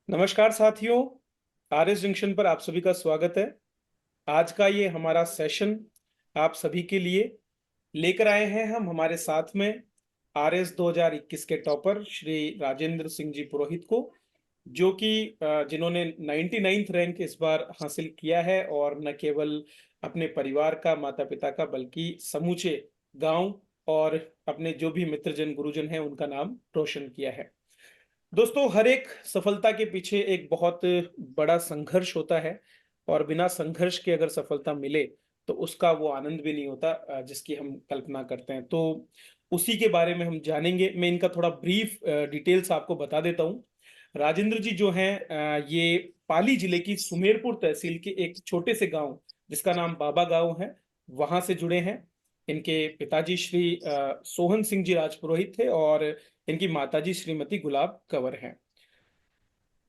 नमस्कार साथियों। RS junction पर आप सभी का स्वागत है। आज का ये हमारा सेशन आप सभी के लिए लेकर आए हैं हम हमारे साथ में आरएस 2021 के टॉपर श्री राजेंद्र सिंह जी पुरोहित को, जो कि जिन्होंने 99th रैंक इस बार हासिल किया है और न केवल अपने परिवार का, माता पिता का, बल्कि समूचे गांव और अपने जो भी मित्रजन गुरुजन हैं उनका नाम रोशन किया है। दोस्तों, हर एक सफलता के पीछे एक बहुत बड़ा संघर्ष होता है और बिना संघर्ष के अगर सफलता मिले तो उसका वो आनंद भी नहीं होता जिसकी हम कल्पना करते हैं। तो उसी के बारे में हम जानेंगे। मैं इनका थोड़ा ब्रीफ डिटेल्स आपको बता देता हूँ। राजेंद्र जी जो हैं, ये पाली जिले की सुमेरपुर तहसील के एक छोटे से गांव जिसका नाम बाबा गांव है, वहां से जुड़े हैं। इनके पिताजी श्री सोहन सिंह जी राजपुरोहित थे और इनकी माताजी श्रीमती गुलाब कंवर हैं।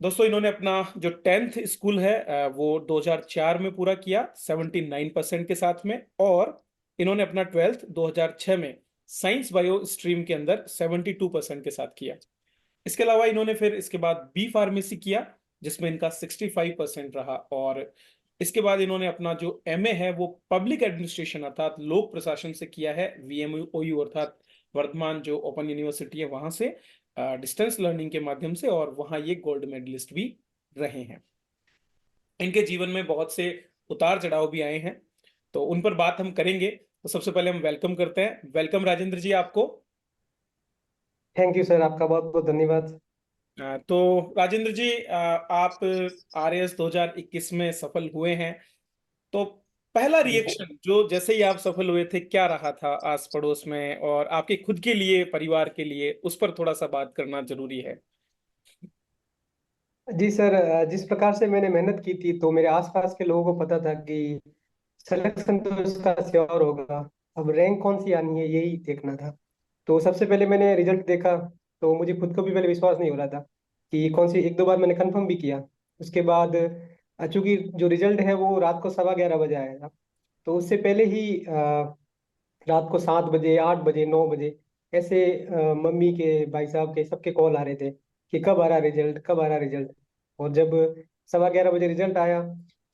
दोस्तों, इन्होंने अपना जो 10th स्कूल है वो 2004 में पूरा किया 79% के साथ में, और इन्होंने अपना 12th 2006 में साइंस बायो स्ट्रीम के अंदर 72% के साथ किया। इसके अलावा इन्होंने फिर इसके बाद बी फार्मेसी किया जिसमें इनका 65% रहा, और इसके बाद इन्होंने अपना जो एमए है वो पब्लिक एडमिनिस्ट्रेशन अर्थात लोक प्रशासन से किया है, वीएमओयू अर्थात वर्धमान जो ओपन यूनिवर्सिटी है वहां से, डिस्टेंस लर्निंग के माध्यम से, और वहां ये गोल्ड मेडलिस्ट भी रहे हैं। इनके जीवन में बहुत से उतार चढ़ाव भी आए हैं, तो उन पर बात हम करेंगे। तो सबसे पहले हम वेलकम करते हैं। वेलकम राजेंद्र जी आपको। थैंक यू सर, आपका बहुत बहुत धन्यवाद। तो राजेंद्र जी, आप आरएएस 2021 में सफल हुए हैं। तो पहला जी रिएक्शन जो जैसे ही आप सफल हुए थे क्या रहा था आस पड़ोस में, और आपके खुद के लिए, परिवार के लिए, उस पर थोड़ा सा बात करना जरूरी है। जी सर, जिस प्रकार से मैंने मेहनत की थी तो मेरे आसपास के लोगों को पता था कि सिलेक्शन तो इसका श्योर होगा। अब रैंक कौन सी आनी है यही देखना था। तो सबसे पहले मैंने रिजल्ट देखा तो मुझे खुद को भी पहले विश्वास नहीं हो रहा था कि कौन सी। एक दो बार मैंने कंफर्म भी किया। उसके बाद चूंकि जो रिजल्ट है वो रात को 11:15 बजे आया था, तो उससे पहले ही रात को 7 बजे, 8 बजे, 9 बजे ऐसे मम्मी के, भाई साहब के, सबके कॉल आ रहे थे कि कब आ रहा रिजल्ट, कब आ रहा रिजल्ट। और जब 11:15 बजे रिजल्ट आया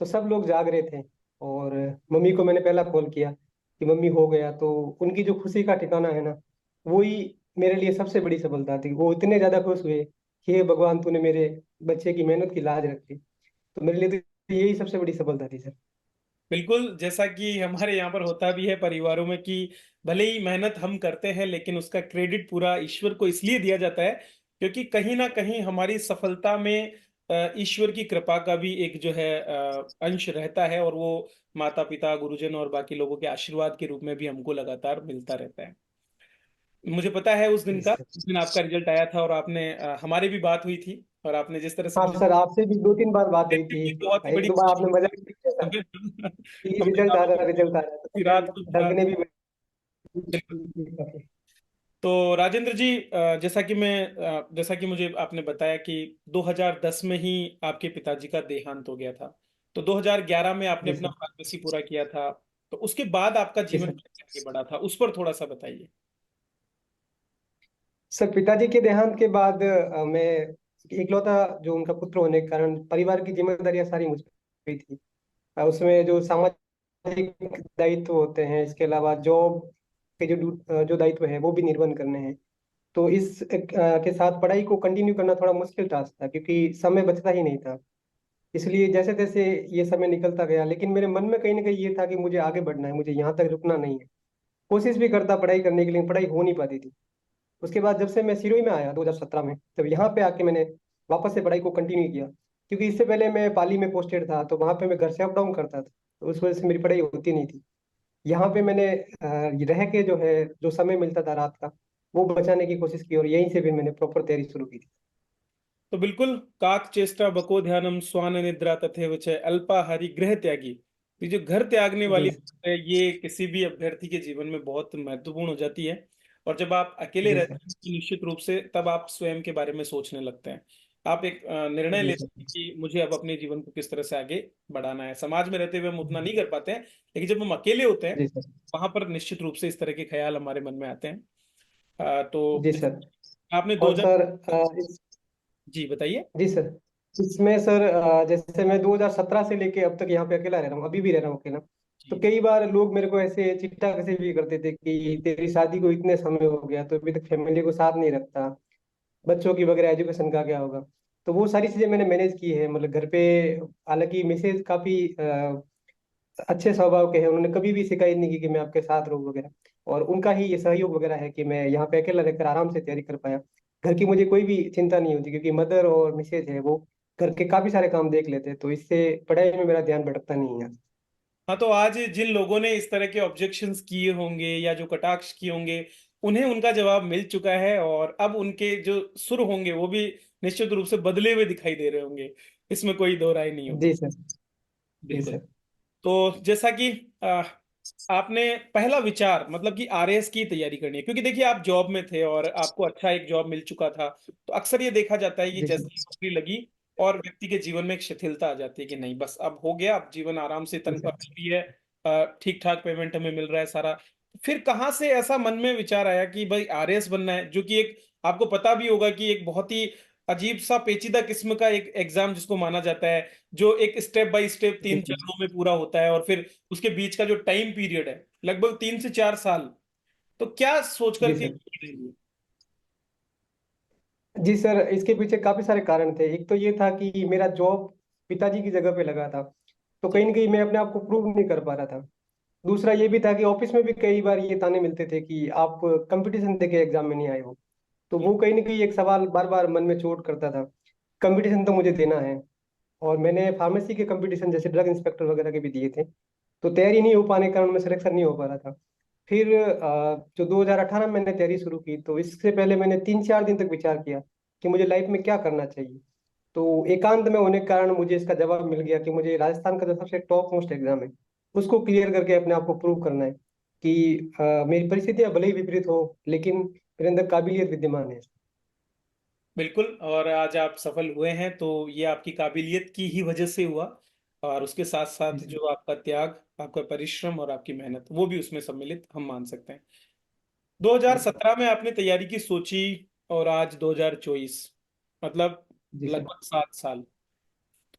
तो सब लोग जाग रहे थे। और मम्मी को मैंने पहला कॉल किया कि मम्मी हो गया। तो उनकी जो खुशी का ठिकाना है ना, वो ही मेरे लिए सबसे बड़ी सफलता थी। वो इतने ज्यादा खुश हुए कि हे भगवान, तूने मेरे बच्चे की मेहनत की लाज रखी। तो मेरे लिए तो यही सबसे बड़ी सफलता थी सर। बिल्कुल, जैसा कि हमारे यहाँ पर होता भी है परिवारों में कि भले ही मेहनत हम करते हैं लेकिन उसका क्रेडिट पूरा ईश्वर को इसलिए दिया जाता है क्योंकि कहीं ना कहीं हमारी सफलता में ईश्वर की कृपा का भी एक जो है अंश रहता है, और वो माता पिता, गुरुजन और बाकी लोगों के आशीर्वाद के रूप में भी हमको लगातार मिलता रहता है। मुझे पता है उस दिन जी का, सर। उस दिन आपका रिजल्ट आया था और आपने हमारी भी बात हुई थी, और आपने जिस तरह से हाँ मुझे सर, आपसे भी 2-3 बार बात हुई थी। की बहुत ही एक बड़ी दो बार खुशी आपने मजाक भी किया था कि हमने रिजल्ट आ रात रहा, रिजल्ट आ रहा, तो की रात फिर को दर्द ने भी बिल्कुल। तो राजेंद्र जी, जैसा कि मुझे आपने बताया कि 2010 में ही आपके पिताजी का देहांत हो गया था, तो 2011 में आपने जी अपना सर। फार्मेसी पूरा किया था। तो उसके बाद आपका जी जीवन सर। कैसे आगे बढ़ा था, उस पर थोड़ा सा बताइए। सर, पिताजी के देहांत के बाद मैं इकलौता जो उनका पुत्र होने के कारण परिवार की जिम्मेदारियां सारी मुझ पे हुई थी। उसमें जो सामाजिक दायित्व होते हैं, इसके अलावा जॉब के जो दायित्व है वो भी निर्वहन करने हैं। तो इस के साथ पढ़ाई को कंटिन्यू करना थोड़ा मुश्किल टास्क था क्योंकि समय बचता ही नहीं था। इसलिए जैसे तैसे ये समय निकलता गया, लेकिन मेरे मन में कहीं ना कहीं ये था कि मुझे आगे बढ़ना है, मुझे यहाँ तक रुकना नहीं है। कोशिश भी करता पढ़ाई करने के लिए, पढ़ाई हो नहीं पाती थी। उसके बाद जब से मैं सिरोही में आया 2017 में, तब यहाँ पे आके मैंने वापस से पढ़ाई को कंटिन्यू किया। क्योंकि इससे पहले मैं पाली में पोस्टेड था तो वहाँ पे मैं घर से अप डाउन करता था, तो उस वजह से मेरी पढ़ाई होती नहीं थी। यहाँ पे मैंने रह के जो है, जो समय मिलता था रात का, वो बचाने की कोशिश की और यहीं से फिर मैंने प्रॉपर तैयारी शुरू की थी। तो बिल्कुल, काक चेष्टा बको ध्यानम स्वान निद्रा तथैव च अल्पाहारी गृह त्यागी। ये जो घर त्यागने जी वाली बात है ये किसी भी अभ्यर्थी के जीवन में बहुत महत्वपूर्ण हो जाती है। और जब आप अकेले जी सर। रहते हैं तो निश्चित रूप से तब आप स्वयं के बारे में सोचने लगते हैं। आप एक निर्णय जी लेते सर। हैं कि मुझे अब अपने जीवन को किस तरह से आगे बढ़ाना है। समाज में रहते हुए हम उतना नहीं कर पाते हैं, लेकिन जब हम अकेले होते हैं जी सर। वहां पर निश्चित रूप से इस तरह के ख्याल हमारे मन में आते हैं। तो जी सर। आपने और 2000। सर जी बताइए। जी सर, इसमें सर जैसे मैं 2017 से लेके अब तक यहाँ पे अकेला रह रहा हूँ, अभी भी रह रहा हूँ अकेला। तो जी। कई बार लोग मेरे को ऐसे चिट्ठा कैसे भी करते थे कि तेरी शादी को इतने समय हो गया तो अभी तक फैमिली को साथ नहीं रखता, बच्चों की वगैरह एजुकेशन का क्या होगा। तो वो सारी चीजें मैंने मैनेज की है, मतलब घर पे। हालांकि मिसेज काफी अच्छे स्वभाव के हैं, उन्होंने कभी भी शिकायत नहीं की कि मैं आपके साथ रहूं वगैरह। और उनका ही ये सहयोग वगैरह है कि मैं यहाँ पे अकेला रहकर आराम से तैयारी कर पाया। घर की मुझे कोई भी चिंता नहीं होती, क्योंकि मदर और मिसेज है, वो घर के काफी सारे काम देख लेते हैं, तो इससे पढ़ाई में मेरा ध्यान भटकता नहीं है। हाँ, तो आज जिन लोगों ने इस तरह के ऑब्जेक्शंस किए होंगे या जो कटाक्ष किए होंगे, उन्हें उनका जवाब मिल चुका है, और अब उनके जो सुर होंगे वो भी निश्चित रूप से बदले हुए दिखाई दे रहे होंगे। इसमें कोई दो राय नहीं जी होगी। सर। जी बिल्कुल। सर। तो जैसा कि आ, आपने पहला विचार मतलब कि आरएएस की तैयारी करनी है, क्योंकि देखिए आप जॉब में थे और आपको अच्छा एक जॉब मिल चुका था। तो अक्सर ये देखा जाता है कि जी जैसे ही सर। नौकरी लगी और व्यक्ति के जीवन में एक शिथिलता आ जाती है कि नहीं, बस अब हो गया, अब जीवन आराम से, जी तनख्वाह सर। मिल रही है, ठीक ठाक पेमेंट हमें मिल रहा है सारा। फिर कहाँ से ऐसा मन में विचार आया कि भाई आरएएस बनना है, जो कि एक, आपको पता भी होगा कि एक बहुत ही अजीब सा पेचीदा किस्म का एक एग्जाम जिसको माना जाता है, जो एक स्टेप बाय स्टेप जी तीन सर। चरणों में पूरा होता है, और फिर उसके बीच का जो टाइम पीरियड है लगभग 3 से 4 साल। तो क्या सोच जी करके सर। ये रही? जी सर, इसके पीछे काफी सारे कारण थे। एक तो ये था कि मेरा जॉब पिताजी की जगह पे लगा था, तो कहीं जी। ना कहीं मैं अपने आप को प्रूव नहीं कर पा रहा था। दूसरा ये भी था कि ऑफिस में भी कई बार ये ताने मिलते थे कि आप कंपटीशन देके एग्जाम में नहीं आए हो। तो जी। वो कहीं ना कहीं एक सवाल बार बार मन में चोट करता था। कंपटीशन तो मुझे देना है, और मैंने फार्मेसी के कंपटीशन जैसे ड्रग इंस्पेक्टर वगैरह के भी दिए थे। तो तैयारी नहीं हो पाने के कारण मैं सिलेक्शन नहीं हो पा रहा था। फिर जो 2018 में मैंने तैयारी शुरू की, तो इससे पहले मैंने 3-4 दिन तक विचार किया कि मुझे लाइफ में क्या करना चाहिए। तो एकांत में होने के कारण मुझे इसका जवाब मिल गया कि मुझे राजस्थान का जो सबसे टॉप मोस्ट एग्जाम है, उसको क्लियर करके अपने आप को प्रूव करना है कि मेरी परिस्थितियां भले ही विपरीत हो, लेकिन मेरे अंदर काबिलियत विद्यमान है। बिल्कुल, और आज आप सफल हुए हैं तो ये आपकी काबिलियत की ही वजह से हुआ, और उसके साथ जी साथ सर। जो आपका त्याग, आपका परिश्रम और आपकी मेहनत, वो भी उसमें सम्मिलित हम मान सकते हैं। जी सर। 2017 में आपने तैयारी की सोची, और आज 2024, मतलब जी सर। लगभग 7 साल।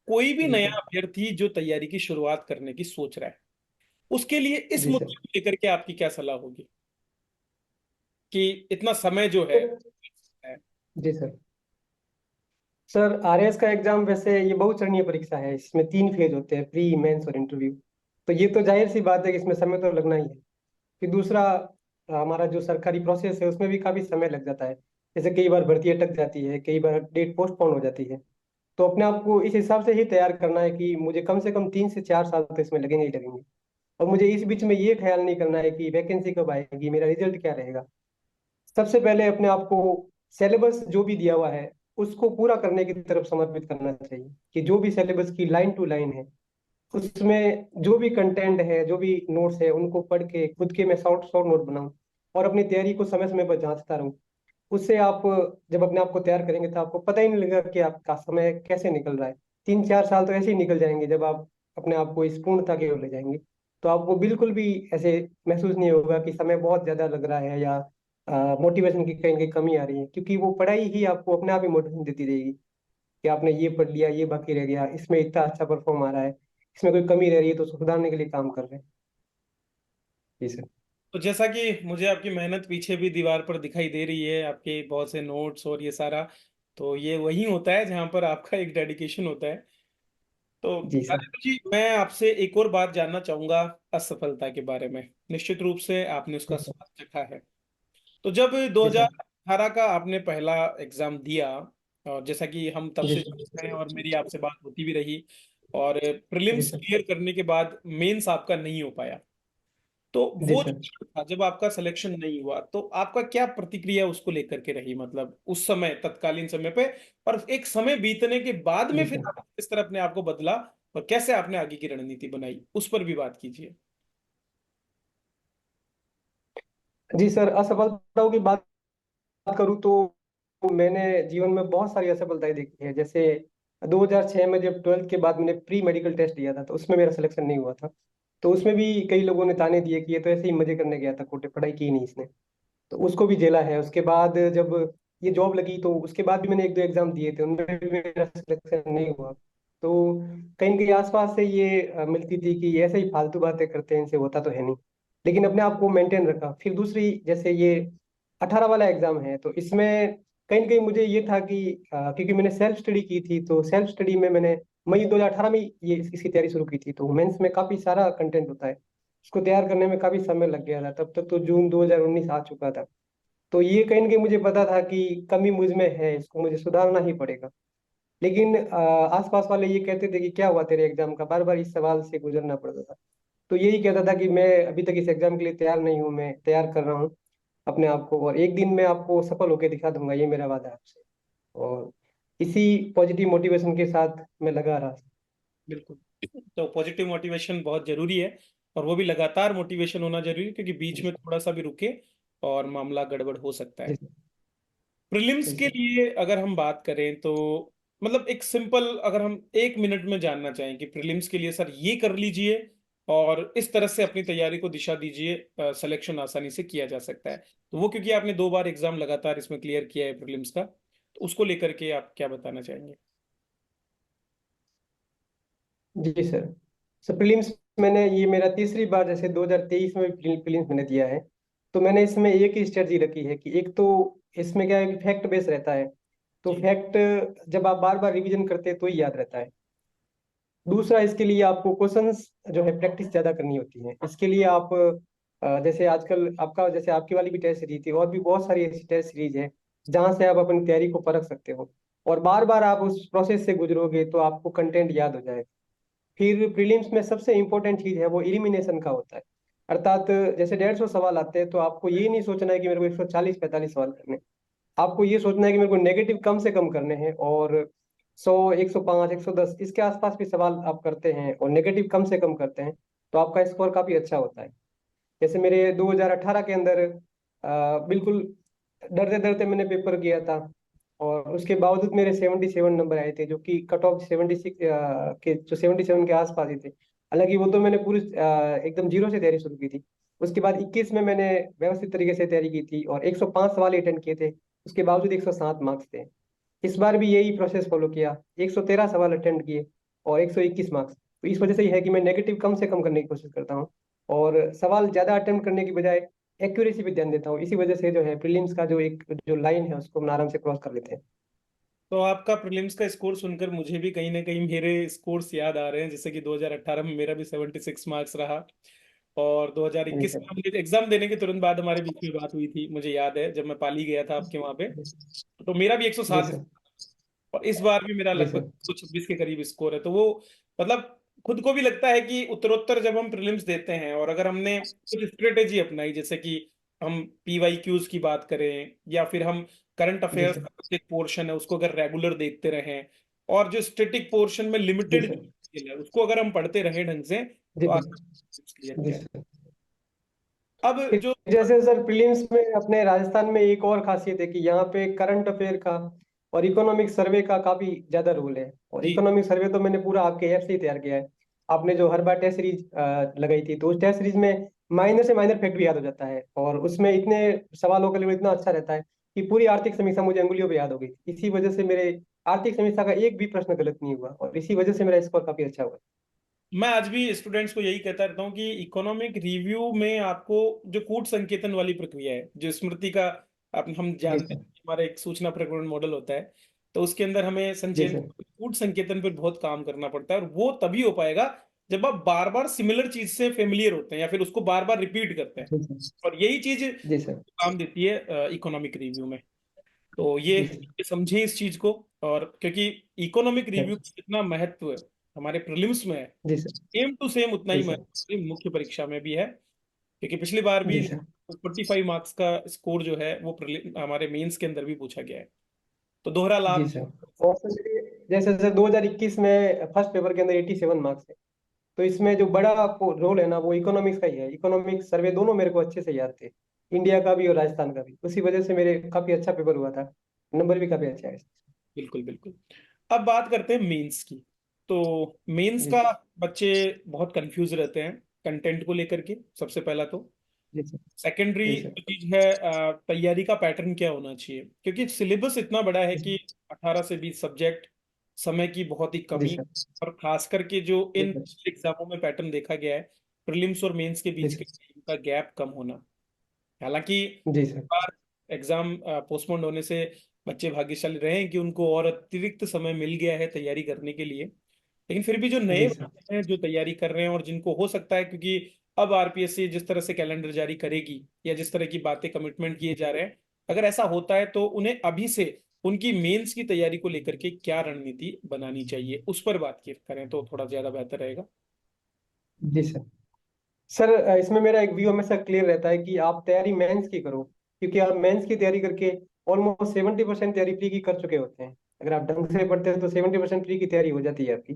कोई भी जी नया सर। अभ्यर्थी जो तैयारी की शुरुआत करने की सोच रहा है, उसके लिए इस जी मुद्दे सर। को लेकर के आपकी क्या सलाह होगी कि इतना समय जो है? सर। जी सर। सर, आरएएस का एग्जाम वैसे ये बहुचरणीय परीक्षा है। इसमें 3 फेज होते हैं, प्री, मेंस और इंटरव्यू। तो ये तो जाहिर सी बात है कि इसमें समय तो लगना ही है। फिर दूसरा, हमारा जो सरकारी प्रोसेस है उसमें भी काफी समय लग जाता है। जैसे कई बार भर्ती अटक जाती है, कई बार डेट पोस्टपोन हो जाती है। तो अपने आप को इस हिसाब से ही तैयार करना है कि मुझे कम से कम 3 से 4 साल तो इसमें लगेंगे ही लगेंगे। और मुझे इस बीच में ये ख्याल नहीं करना है कि वैकेंसी कब आएगी, मेरा रिजल्ट क्या रहेगा। सबसे पहले अपने आप को सिलेबस जो भी दिया हुआ है उसको पूरा करने की तरफ समर्पित करना चाहिए, कि जो भी सिलेबस की लाइन टू लाइन है, उसमें जो भी कंटेंट है, जो भी नोट्स है, उनको पढ़ के खुद के मैं शॉर्ट शॉर्ट नोट बनाऊं, और अपनी तैयारी को समय समय पर जांचता रहूं। उससे आप जब अपने आप को तैयार करेंगे तो आपको पता ही नहीं लगेगा कि आपका समय कैसे निकल रहा है। 3-4 साल तो ऐसे ही निकल जाएंगे जब आप अपने आप को इस पूर्णता की ओर ले जाएंगे। तो आपको बिल्कुल भी ऐसे महसूस नहीं होगा कि समय बहुत ज्यादा लग रहा है, या मोटिवेशन की कहीं कहीं कमी आ रही है, क्योंकि वो पढ़ाई ही आपको अपने आप ही मोटिवेशन देती रहेगी कि आपने ये पढ़ लिया, ये बाकी रह गया, इसमें इतना अच्छा परफॉर्म आ रहा है, इसमें कोई कमी रह रही है तो उसको सुधारने के लिए काम कर रहे हैं। जी सर। तो जैसा कि मुझे आपकी मेहनत पीछे भी दीवार पर दिखाई दे रही है, आपके बहुत से नोट्स और ये सारा, तो ये वही होता है जहाँ पर आपका एक डेडिकेशन होता है। तो जी सर। राजेंद्र जी, मैं आपसे एक और बात जानना चाहूंगा, असफलता के बारे में। निश्चित रूप से आपने उसका जी सर। स्वाद चखा है। तो जब जी सर। 2018 का आपने पहला एग्जाम दिया, और जैसा कि हम तब जी से सर। जानते हैं और मेरी आपसे बात होती भी रही, और जी प्रीलिम्स सर। क्लियर करने के बाद मेंस आपका नहीं हो पाया, तो जी वो जो सर। क्षण था जब आपका सिलेक्शन नहीं हुआ, तो आपका क्या प्रतिक्रिया उसको लेकर के रही, मतलब उस समय, तत्कालीन समय पे, और एक समय बीतने के बाद में जी फिर सर। आपने किस तरह अपने आप को बदला, और कैसे आपने आगे की रणनीति बनाई, उस पर भी बात कीजिए। जी सर, असफलताओं की बात करूँ तो मैंने जीवन में बहुत सारी असफलताएं देखी है। जैसे 2006 में जब 12th के बाद मैंने प्री मेडिकल टेस्ट दिया था, तो उसमें मेरा सिलेक्शन नहीं हुआ था। तो उसमें भी कई लोगों ने ताने दिए कि ये तो ऐसे ही मजे करने गया था, कोटे पढ़ाई की ही नहीं इसने। तो उसको भी झेला है। उसके बाद जब ये जॉब लगी, तो उसके बाद भी मैंने एक दो एग्जाम दिए थे, उनमें भी मेरा सिलेक्शन नहीं हुआ। तो कहीं न कहीं आसपास से ये मिलती थी कि ऐसे ही फालतू बातें करते हैं, इनसे होता तो है नहीं। लेकिन अपने आप को मेंटेन रखा। फिर दूसरी, जैसे ये 18 वाला एग्जाम है, तो इसमें कहीं न कहीं मुझे ये था कि क्योंकि मैंने सेल्फ स्टडी की थी, तो सेल्फ स्टडी में मैंने मई 2018 में ये इसकी तैयारी शुरू की थी। तो मेंस में काफी सारा कंटेंट होता है, उसको तैयार करने में काफी समय लग गया था। तब तक तो जून 2019 आ चुका था। तो ये कहीं न कहीं मुझे पता था कि कमी मुझ में है, इसको मुझे सुधारना ही पड़ेगा। लेकिन आसपास वाले ये कहते थे कि क्या हुआ तेरे एग्जाम का, बार बार इस सवाल से गुजरना पड़ता था। तो यही कहता था कि मैं अभी तक इस एग्जाम के लिए तैयार नहीं हूँ, मैं तैयार कर रहा हूँ अपने आप को, और एक दिन मैं आपको सफल होकर दिखा दूंगा, ये मेरा वादा है आपसे। और इसी पॉजिटिव मोटिवेशन के साथ मैं लगा रहा। बिल्कुल। तो पॉजिटिव मोटिवेशन बहुत जरूरी है, और वो भी लगातार मोटिवेशन होना जरूरी है, क्योंकि बीच जी में थोड़ा सा भी रुके और मामला गड़बड़ हो सकता जी है। प्रीलिम्स जी के सर। लिए अगर हम बात करें तो मतलब एक सिंपल, अगर हम एक मिनट में जानना चाहें कि प्रीलिम्स के लिए सर ये कर लीजिए और इस तरह से अपनी तैयारी को दिशा दीजिए, सिलेक्शन आसानी से किया जा सकता है, तो वो क्योंकि आपने 2 बार एग्जाम लगातार इसमें क्लियर किया है प्रीलिम्स का, तो उसको लेकर के आप क्या बताना चाहेंगे? जी सर। सर प्रीलिम्स मैंने, ये मेरा तीसरी बार, जैसे 2023 में भी प्रीलिम्स मैंने दिया है। तो मैंने इसमें एक ही स्ट्रेटजी रखी है कि एक तो इसमें क्या है कि फैक्ट बेस रहता है। तो जी। फैक्ट जब आप बार बार रिवीजन करते हैं तो ही याद रहता है। दूसरा, इसके लिए आपको क्वेश्चंस जो है प्रैक्टिस ज्यादा करनी होती है। इसके लिए आप जैसे आजकल आपका, जैसे आपकी वाली भी टेस्ट सीरीज थी, और भी बहुत सारी ऐसी टेस्ट सीरीज है जहां से आप अपनी तैयारी को परख सकते हो। और बार बार आप उस प्रोसेस से गुजरोगे तो आपको कंटेंट याद हो जाएगा। फिर प्रीलिम्स में सबसे इंपॉर्टेंट चीज है वो एलिमिनेशन का होता है। अर्थात जैसे 150 सवाल आते हैं, तो आपको ये नहीं सोचना है कि मेरे को 140 45 सवाल करने हैं। आपको ये सोचना है कि मेरे को नेगेटिव कम से कम करने हैं, और 100 105 110 इसके आसपास भी सवाल आप करते हैं और नेगेटिव कम से कम करते हैं, तो आपका स्कोर काफी अच्छा होता है। जैसे मेरे 2018 के अंदर बिल्कुल डरते डरते मैंने पेपर किया था, और उसके बावजूद मेरे 77 नंबर आए थे, जो कि कट ऑफ 76 के, जो 77 के आसपास ही थे। हालांकि वो तो मैंने पूरी एकदम जीरो से तैयारी शुरू की थी। उसके बाद 21 में मैंने व्यवस्थित तरीके से तैयारी की थी और 105 सवाल अटेंड किए थे। उसके बावजूद 107 मार्क्स थे। इस बार भी यही प्रोसेस फॉलो किया, 113 सवाल अटेंड किए और 121 मार्क्स। तो इस वजह से ये है कि मैं नेगेटिव कम से कम करने की कोशिश करता हूँ, और सवाल ज्यादा अटेम्प्ट करने की बजाय एक्यूरेसी पे ध्यान देता हूँ। इसी वजह से जो है प्रीलिम्स का जो एक जो लाइन है उसको हम आराम से क्रॉस कर लेते हैं। तो आपका प्रीलिम्स का स्कोर सुनकर मुझे भी कहीं ना कहीं मेरे स्कोर्स याद आ रहे हैं, जैसे कि 2018 में मेरा भी 76 मार्क्स रहा, और जी 2021 में सर। हमने एग्जाम देने के तुरंत बाद हमारे बीच में बात हुई थी, मुझे याद है जब मैं पाली गया था आपके वहां पे, तो मेरा भी जी 107, सर। और इस बार भी मेरा जी लगभग सर। 126 के करीब स्कोर है। तो वो मतलब खुद को भी लगता है कि उत्तरोत्तर जब हम प्रीलिम्स देते हैं और अगर हमने कुछ स्ट्रेटेजी अपनाई, जैसे कि हम PYQs की बात करें या फिर हम करंट जी अफेयर्स सर। का एक पोर्शन है उसको अगर रेगुलर देखते रहें, और जो स्टैटिक पोर्शन में जी लिमिटेड सर। है उसको अगर हम पढ़ते रहें ढंग से, जी तो बिल्कुल। क्लियर जी किया सर। अब फिर जो। जैसे सर प्रीलिम्स में अपने राजस्थान में एक और खासियत है कि यहाँ पे करंट अफेयर का और इकोनॉमिक सर्वे का काफी ज्यादा रोल है। और जी। इकोनॉमिक सर्वे तो मैंने पूरा आपके ऐप से ही तैयार किया है। आपने जो हर बार टेस्ट सीरीज लगाई थी, तो उस टेस्ट सीरीज में माइनर से माइनर फैक्ट भी याद हो जाता है, और उसमें इतने सवालों का लेवल इतना अच्छा रहता है कि पूरी आर्थिक समीक्षा मुझे अंगुलियों पे याद हो गई। इसी वजह से मेरे आर्थिक समीक्षा का एक भी प्रश्न गलत नहीं हुआ, और इसी वजह से मेरा स्कोर काफी अच्छा हुआ। मैं आज भी स्टूडेंट्स को यही कहता रहता हूँ कि इकोनॉमिक रिव्यू में आपको जो कूट संकेतन वाली प्रक्रिया है, जो स्मृति का हम जी जानते हैं सर। कि हमारा एक सूचना प्रकरण मॉडल होता है, तो उसके अंदर हमें जी संचयन सर। कूट संकेतन पर बहुत काम करना पड़ता है, और वो तभी हो पाएगा जब आप बार बार सिमिलर चीज से फेमिलियर होते हैं या फिर उसको बार बार रिपीट करते हैं, जी सर। और यही चीज जी सर। काम देती है इकोनॉमिक रिव्यू में। तो जी सर। ये समझे इस चीज को, और क्योंकि इकोनॉमिक रिव्यू का कितना महत्व हमारे प्रीलिम्स में है, जी सर। सेम टू सेम उतना जी ही सर। महत्व मुख्य परीक्षा में भी है, क्योंकि पिछली बार जी भी सर। 45 मार्क्स का स्कोर जो है वो हमारे मेंस के अंदर भी पूछा गया है, तो दोहरा जी लाभ। सर। और सर जैसे सर 2021 में फर्स्ट पेपर के अंदर 87 मार्क्स है। तो इसमें जो बड़ा आपको रोल है ना, वो इकोनॉमिक्स का ही है। इकोनॉमिक्स सर्वे दोनों मेरे को अच्छे से याद थे, इंडिया का भी और राजस्थान का भी। उसी वजह से मेरे काफी अच्छा पेपर हुआ था, नंबर भी काफी अच्छा है। बिल्कुल बिल्कुल। अब बात करते हैं मेंस की। तो मेंस जी का सर। बच्चे बहुत कंफ्यूज रहते हैं कंटेंट को लेकर के, सबसे पहला तो। जी सर। सेकेंडरी जी जो सर। चीज है, तैयारी का पैटर्न क्या होना चाहिए, क्योंकि सिलेबस इतना बड़ा है कि 18 से 20 सब्जेक्ट, समय की बहुत ही जी कमी, सर। और खास करके जो जी इन सर। एग्जामों में पैटर्न देखा गया है, प्रीलिम्स और मेंस के जी बीच के सर। time का गैप कम होना। हालांकि जी सर। बार एग्जाम पोस्टपोन्ड होने से बच्चे भाग्यशाली रहे हैं कि उनको और अतिरिक्त समय मिल गया है तैयारी करने के लिए। लेकिन फिर भी जो नए जी सर। बच्चे हैं जो तैयारी कर रहे हैं, और जिनको हो सकता है, क्योंकि अब आरपीएससी जिस तरह से कैलेंडर जारी करेगी या जिस तरह की बातें कमिटमेंट किए जा रहे हैं, अगर ऐसा होता है तो उन्हें अभी से उनकी मेंस की तैयारी को लेकर के क्या रणनीति बनानी चाहिए, उस पर बात करें तो थोड़ा ज्यादा बेहतर रहेगा। जी सर। सर इसमें मेरा एक व्यू हमेशा क्लियर रहता है कि आप तैयारी मेंस की करो, क्योंकि आप मेंस की तैयारी करके ऑलमोस्ट 70% तैयारी प्री की कर चुके होते हैं। अगर आप ढंग से पढ़ते हैं तो 70% प्री की तैयारी हो जाती है आपकी।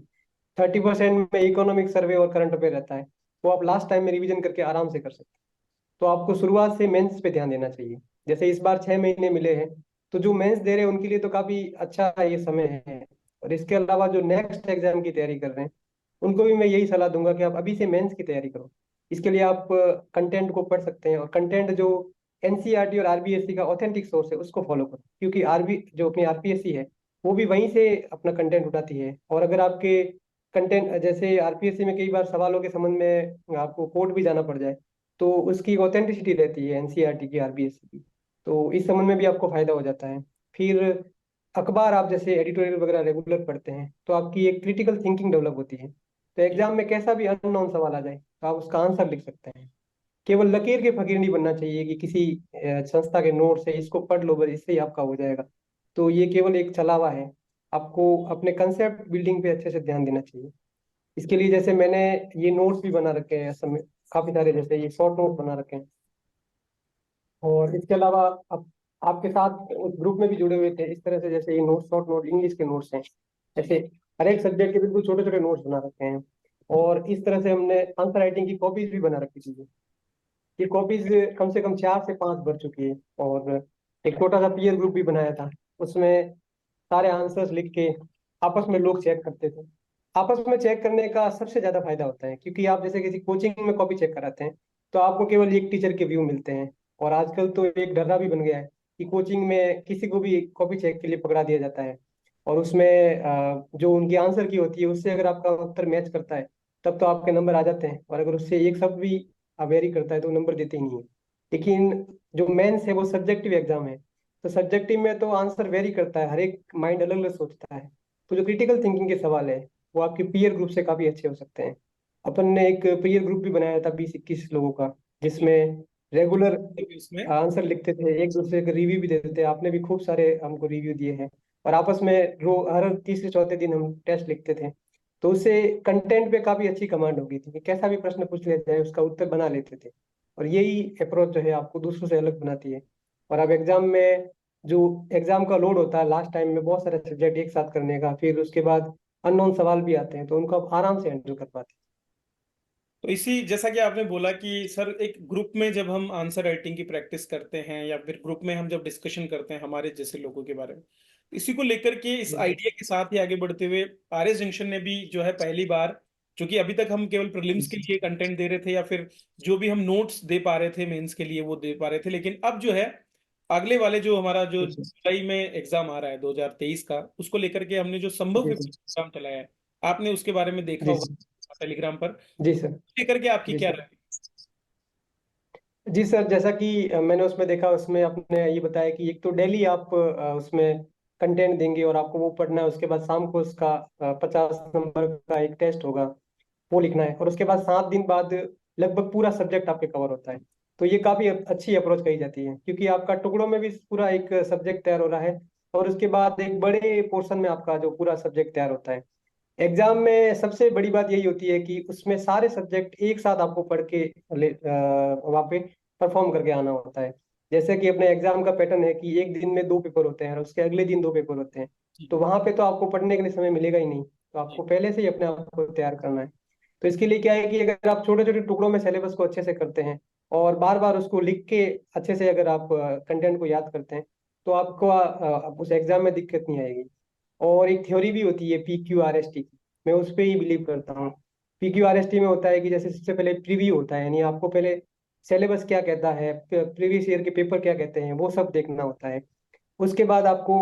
30% में इकोनॉमिक सर्वे और करंट अफेयर रहता है, वो आप लास्ट टाइम में रिवीजन करके आराम से कर सकते हैं। तो आपको शुरुआत से मेंस पे ध्यान देना चाहिए। जैसे इस बार 6 महीने मिले हैं, तो जो मेंस दे रहे हैं उनके लिए तो काफी अच्छा ये समय है। और इसके अलावा जो नेक्स्ट एग्जाम की तैयारी कर रहे हैं, उनको भी मैं यही सलाह दूंगा कि आप अभी से मेंस की तैयारी करो। इसके लिए आप कंटेंट को पढ़ सकते हैं, और कंटेंट जो एनसीईआरटी और आरबीएससी का ऑथेंटिक सोर्स है उसको फॉलो करो, क्योंकि आरबी जो अपनी आरपीएससी है वो भी वहीं से अपना कंटेंट उठाती है। और अगर आपके कंटेंट जैसे आरपीएससी में कई बार सवालों के संबंध में आपको कोर्ट भी जाना पड़ जाए, तो उसकी ऑथेंटिसिटी रहती है एनसीईआरटी की, आरबीएससी की। तो इस संबंध में भी आपको फायदा हो जाता है। फिर अखबार आप जैसे एडिटोरियल वगैरह रेगुलर पढ़ते हैं तो आपकी एक क्रिटिकल थिंकिंग डेवलप होती है। तो एग्जाम में कैसा भी अननोन सवाल आ जाए तो आप उसका आंसर लिख सकते हैं। केवल लकीर के फकीर नहीं बनना चाहिए कि किसी संस्था के नोट से इसको पढ़ लो बस इससे ही आपका हो जाएगा। तो ये केवल एक छलावा है। आपको अपने कंसेप्ट बिल्डिंग पे अच्छे से ध्यान देना चाहिए। इसके लिए जैसे मैंने ये नोट्स भी बना रखे हैं समय, काफी सारे, जैसे ये शॉर्ट नोट बना रखे हैं। और इसके अलावा आप आपके साथ उस ग्रुप में भी जुड़े हुए थे इस तरह से, जैसे ये नोट शॉर्ट नोट इंग्लिश के नोट्स हैं, ऐसे हर एक सब्जेक्ट के बिल्कुल छोटे छोटे नोट्स बना रखे हैं। और इस तरह से हमने आंसर राइटिंग की कॉपीज भी बना रखी थी। ये कॉपीज कम से कम 4 से 5 भर चुकी है। और एक छोटा सा पीयर ग्रुप भी बनाया था, उसमें सारे आंसर्स लिख के आपस में लोग चेक करते थे। आपस में चेक करने का सबसे ज्यादा फायदा होता है, क्योंकि आप जैसे किसी कोचिंग में कॉपी चेक कराते हैं तो आपको केवल एक टीचर के व्यू मिलते हैं। और आजकल तो एक डर्रा भी बन गया है कि कोचिंग में किसी को भी कॉपी चेक के लिए पकड़ा दिया जाता है। और उसमें जो उनकी आंसर की होती है उससे अगर आपका उत्तर मैच करता है तब तो आपके नंबर आ जाते हैं, और अगर उससे एक शब्द भी वेरी करता है तो नंबर देते ही नहीं है। लेकिन जो मेंस है वो सब्जेक्टिव एग्जाम है, तो सब्जेक्टिव में तो आंसर वेरी करता है, हर एक माइंड अलग अलग सोचता है। तो जो क्रिटिकल थिंकिंग के सवाल है वो आपके पीयर ग्रुप से काफी अच्छे हो सकते हैं। अपन ने एक पीयर ग्रुप भी बनाया था 20-21 लोगों का, जिसमें रेगुलर उसमें आंसर लिखते थे, एक दूसरे को रिव्यू भी देते थे। आपने भी खूब सारे हमको रिव्यू दिए हैं। और आपस में हर तीसरे चौथे दिन हम टेस्ट लिखते थे। तो उससे कंटेंट पे काफी अच्छी कमांड हो गई थी कि कैसा भी प्रश्न पूछ लिया जाए उसका उत्तर बना लेते थे। और यही अप्रोच जो है आपको दूसरों से अलग बनाती है। और अब एग्जाम में जो एग्जाम का लोड होता है लास्ट टाइम में, बहुत सारे सब्जेक्ट एक साथ करने का, फिर उसके बाद अननोन सवाल भी आते हैं, तो उनको आप आराम से हैंडल कर पाते तो इसी जैसा कि आपने बोला कि सर, एक ग्रुप में जब हम आंसर राइटिंग की प्रैक्टिस करते हैं, या फिर ग्रुप में हम जब डिस्कशन करते हैं हमारे जैसे लोगों के बारे में, इसी को लेकर के इस हैं। आइडिया के साथ ही आगे बढ़ते हुए आर एस जंक्शन ने भी जो है पहली बार, क्योंकि अभी तक हम केवल प्रीलिम्स के लिए कंटेंट दे रहे थे, या फिर जो भी हम नोट्स दे पा रहे थे मेंस के लिए वो दे पा रहे थे, लेकिन अब जो है अगले वाले जो हमारा जो जी सर। जुलाई में एग्जाम आ रहा है 2023 का, उसको लेकर के हमने जो संभव जी विकल्प सर। एग्जाम चलाया है, आपने उसके बारे में देखा जी होगा सर। टेलीग्राम पर, जी सर। लेकर के आपकी जी क्या सर। राय है? जी सर, जैसा कि मैंने उसमें देखा, उसमें आपने ये बताया कि एक तो डेली आप उसमें कंटेंट देंगे और आपको वो पढ़ना है। उसके बाद शाम को उसका 50 नंबर का एक टेस्ट होगा, वो लिखना है। और उसके बाद 7 दिन बाद लगभग पूरा सब्जेक्ट आपके कवर होता है। तो ये काफी अच्छी अप्रोच कही जाती है, क्योंकि आपका टुकड़ों में भी पूरा एक सब्जेक्ट तैयार हो रहा है, और उसके बाद एक बड़े पोर्शन में आपका जो पूरा सब्जेक्ट तैयार होता है। एग्जाम में सबसे बड़ी बात यही होती है कि उसमें सारे सब्जेक्ट एक साथ आपको पढ़ के वहाँ पे परफॉर्म करके आना होता है। जैसे कि अपने एग्जाम का पैटर्न है कि एक दिन में 2 पेपर होते हैं और उसके अगले दिन 2 पेपर होते हैं। जी तो वहां पे तो आपको पढ़ने के लिए समय मिलेगा ही नहीं, तो जी। आपको पहले से ही अपने आप को तैयार करना है। तो इसके लिए क्या है कि अगर आप छोटे छोटे टुकड़ों में सिलेबस को अच्छे से करते हैं और बार बार उसको लिख के अच्छे से अगर आप कंटेंट को याद करते हैं, तो आपको उस एग्जाम में दिक्कत नहीं आएगी। और एक थ्योरी भी होती है PQRST की, मैं उस पर ही बिलीव करता हूँ। PQRST में होता है कि जैसे सबसे पहले प्रीव्यू होता है, यानी आपको पहले सिलेबस क्या कहता है, प्रीवियस ईयर के पेपर क्या कहते हैं, वो सब देखना होता है। उसके बाद आपको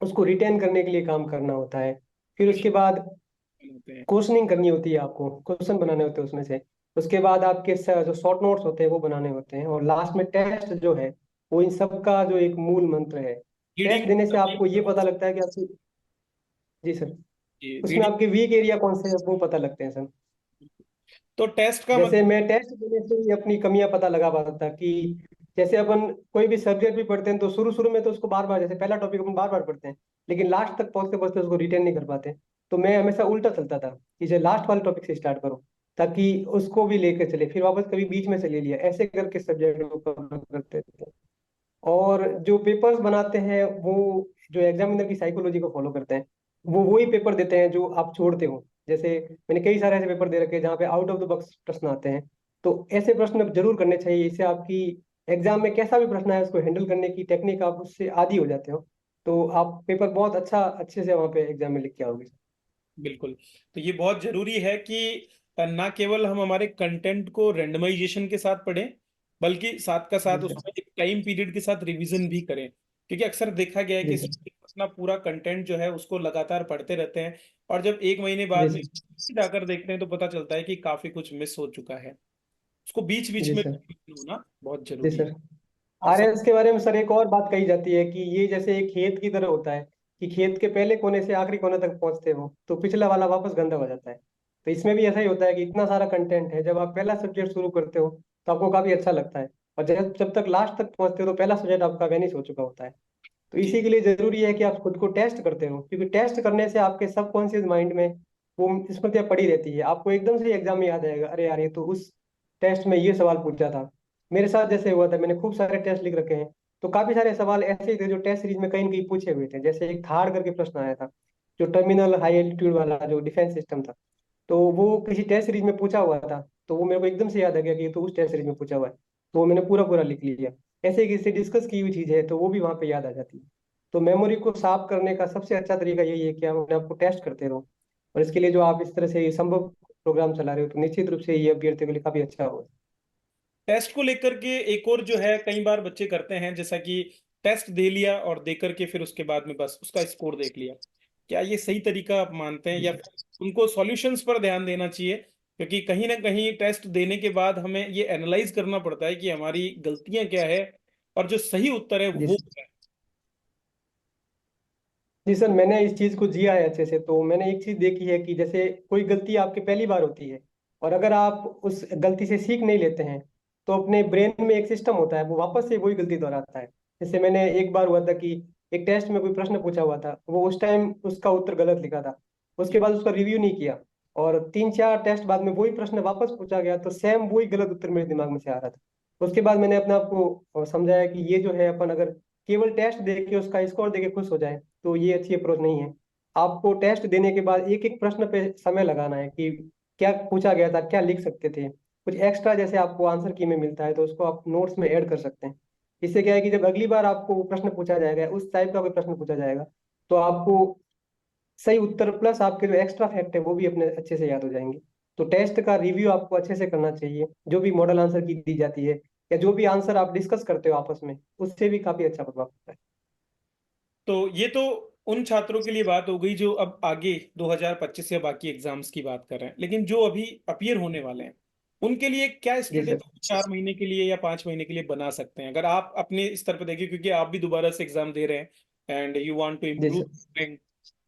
उसको रिटेन करने के लिए काम करना होता है। फिर उसके बाद होते हैं। क्वेश्चनिंग करनी होती है, आपको क्वेश्चन बनाने होते हैं उसमें से। उसके बाद आपके जो शॉर्ट नोट्स होते हैं वो बनाने होते हैं, और लास्ट में टेस्ट जो है वो इन सब का जो एक मूल मंत्र है। टेस्ट रीडिंग देने से आपको ये पता लगता है कि आपकी, जी सर, उसमें रीडिंग आपके वीक एरिया कौन से हैं वो पता लगते हैं सर। तो टेस्ट का जैसे मतलब। मैं टेस्ट देने से ही अपनी कमियां पता लगा पाता था कि जैसे अपन कोई भी सब्जेक्ट भी पढ़ते हैं तो शुरू शुरू में तो उसको बार बार, जैसे पहला टॉपिक अपन बार बार पढ़ते हैं, लेकिन लास्ट तक पहुंचते पहुंचते उसको रिटेन नहीं कर पाते। तो मैं हमेशा उल्टा चलता था कि जो लास्ट वाले टॉपिक से स्टार्ट करो, ताकि उसको भी लेकर चले, फिर वापस कभी बीच में से ले लिया, ऐसे करके सब्जेक्ट को कवर करते थे। और जो पेपर्स बनाते हैं वो जो एग्जामिनर की साइकोलॉजी को फॉलो करते हैं, वो वही पेपर देते हैं जो आप छोड़ते हो। जैसे मैंने कई सारे ऐसे पेपर दे रखे हैं जहाँ पे आउट ऑफ द बॉक्स प्रश्न आते हैं, तो ऐसे प्रश्न जरूर करने चाहिए। इससे आपकी एग्जाम में कैसा भी प्रश्न है उसको हैंडल करने की टेक्निक आप उससे आदी हो जाते हो, तो आप पेपर बहुत अच्छे से वहाँ पे एग्जाम में लिख के आओगे। बिल्कुल। तो ये बहुत जरूरी है कि ना केवल हम हमारे कंटेंट को रेंडमाइजेशन के साथ पढ़ें, बल्कि साथ का जी साथ सर। उसमें एक टाइम पीरियड के साथ रिवीजन भी करें। क्योंकि अक्सर देखा गया है कि जी सर। अपना पूरा कंटेंट जो है उसको लगातार पढ़ते रहते हैं, और जब एक महीने जी बाद में सर। जाकर देखते हैं तो पता चलता है कि काफी कुछ मिस हो चुका है। उसको बीच बीच जी में सर। होना बहुत जी जरूरी है। सर। और सब। आरएस के बारे में सर एक और बात कही जाती है कि ये जैसे एक खेत की तरह होता है, कि खेत के पहले कोने से आखिरी कोने तक पहुंचते हो तो पिछला वाला वापस गंदा हो जाता है। तो इसमें भी ऐसा ही होता है कि इतना सारा कंटेंट है, जब आप पहला सब्जेक्ट शुरू करते हो तो आपको काफी अच्छा लगता है, और जब जब तक लास्ट तक पहुंचते हो तो पहला सब्जेक्ट आपका वेनिश हो चुका होता है। तो जी। इसी के लिए जरूरी है कि आप खुद को टेस्ट करते हो, क्योंकि टेस्ट करने से आपके सबकॉन्शियस माइंड में वो स्मृतियां पड़ी रहती है। आपको एकदम से एग्जाम में याद आएगा, अरे यार ये तो उस टेस्ट में ये सवाल पूछा था। मेरे साथ जैसे हुआ था, मैंने खूब सारे टेस्ट लिख रखे हैं, तो काफी सारे सवाल ऐसे ही थे जो टेस्ट सीरीज में कहीं न कहीं पूछे हुए थे। जैसे एक थाड़ करके प्रश्न आया था, जो टर्मिनल हाई एल्टीट्यूड वाला जो डिफेंस सिस्टम था, तो वो किसी टेस्ट सीरीज में पूछा हुआ था। तो वो मेरे को एकदम से याद आ गया कि ये तो उस टेस्ट सीरीज में पूछा हुआ है, तो वो मैंने पूरा पूरा लिख लिया। ऐसे किसी डिस्कस की हुई चीज है तो वो भी वहां पे याद आ जाती है। तो मेमोरी को साफ करने का सबसे अच्छा तरीका यही है कि आप अपने आप को टेस्ट करते रहो। और इसके लिए जो आप इस तरह से ये संभव प्रोग्राम चला रहे हो, तो निश्चित रूप से ये अभ्यर्थियों के लिए काफी अच्छा होगा। टेस्ट को लेकर के एक और जो है कई बार बच्चे करते हैं, जैसा कि टेस्ट दे लिया और दे करके फिर उसके बाद में बस उसका स्कोर देख लिया। क्या ये सही तरीका आप मानते हैं, जी या सर। फिर उनको सॉल्यूशंस पर ध्यान देना चाहिए? क्योंकि कहीं ना कहीं टेस्ट देने के बाद हमें ये एनालाइज करना पड़ता है कि हमारी गलतियां क्या है और जो सही उत्तर है जी वो सर। क्या है। जी सर, मैंने इस चीज को जिया है अच्छे से। तो मैंने एक चीज देखी है कि जैसे कोई गलती आपकी पहली बार होती है, और अगर आप उस गलती से सीख नहीं लेते हैं, तो अपने ब्रेन में एक सिस्टम होता है वो वापस से वही गलती दोहराता है। जैसे मैंने एक बार हुआ था कि एक टेस्ट में कोई प्रश्न पूछा हुआ था, वो उस टाइम उसका उत्तर गलत लिखा था, उसके बाद उसका रिव्यू नहीं किया, और 3-4 टेस्ट बाद में वही प्रश्न वापस पूछा गया तो सेम वही गलत उत्तर मेरे दिमाग में से आ रहा था। उसके बाद मैंने अपने आप को समझाया कि ये जो है, अपन अगर केवल टेस्ट देख के उसका स्कोर देके खुश हो जाए तो ये अच्छी अप्रोच नहीं है। आपको टेस्ट देने के बाद एक एक प्रश्न पे समय लगाना है कि क्या पूछा गया था, क्या लिख सकते थे। कुछ एक्स्ट्रा जैसे आपको आंसर की में मिलता है तो उसको आप नोट्स में ऐड कर सकते हैं। इससे क्या है कि जब अगली बार आपको वो प्रश्न पूछा जाएगा, उस टाइप का कोई प्रश्न पूछा जाएगा, तो आपको सही उत्तर प्लस आपके जो एक्स्ट्रा फैक्ट है वो भी अपने अच्छे से याद हो जाएंगे। तो टेस्ट का रिव्यू आपको अच्छे से करना चाहिए, जो भी मॉडल आंसर की दी जाती है या जो भी आंसर आप डिस्कस करते हो आपस में, उससे भी काफी अच्छा प्रभाव पड़ता है। तो ये तो उन छात्रों के लिए बात हो गई जो अब आगे 2025 या बाकी एग्जाम्स की बात कर रहे हैं, लेकिन जो अभी अपीयर होने वाले हैं उनके लिए क्या जी सर। स्ट्रेटेजी 4 महीने के लिए या 5 महीने के लिए बना सकते हैं, अगर आप अपने स्तर पर देखिए, क्योंकि आप भी दोबारा से एग्जाम दे रहे हैं एंड यू वांट टू जी इम्प्रूव। सर।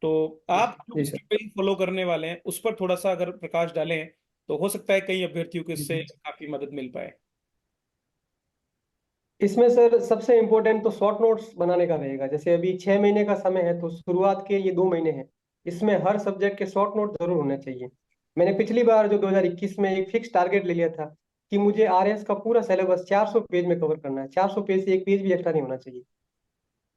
तो जी आप जो जी सर। स्ट्रेटेजी फॉलो करने वाले हैं उस पर थोड़ा सा अगर प्रकाश डालें तो हो सकता है कई अभ्यर्थियों को जी इससे सर। काफी मदद मिल पाए। इसमें सर सबसे इम्पोर्टेंट तो शॉर्ट नोट्स बनाने का रहेगा। जैसे अभी 6 महीने का समय है, तो शुरुआत के ये 2 महीने हैं, इसमें हर सब्जेक्ट के शॉर्ट नोट जरूर होने चाहिए। मैंने पिछली बार जो 2021 में एक फिक्स टारगेट ले लिया था कि मुझे आरएस का पूरा सिलेबस 400 पेज में कवर करना है। 400 पेज से एक पेज भी एक्स्ट्रा नहीं होना चाहिए।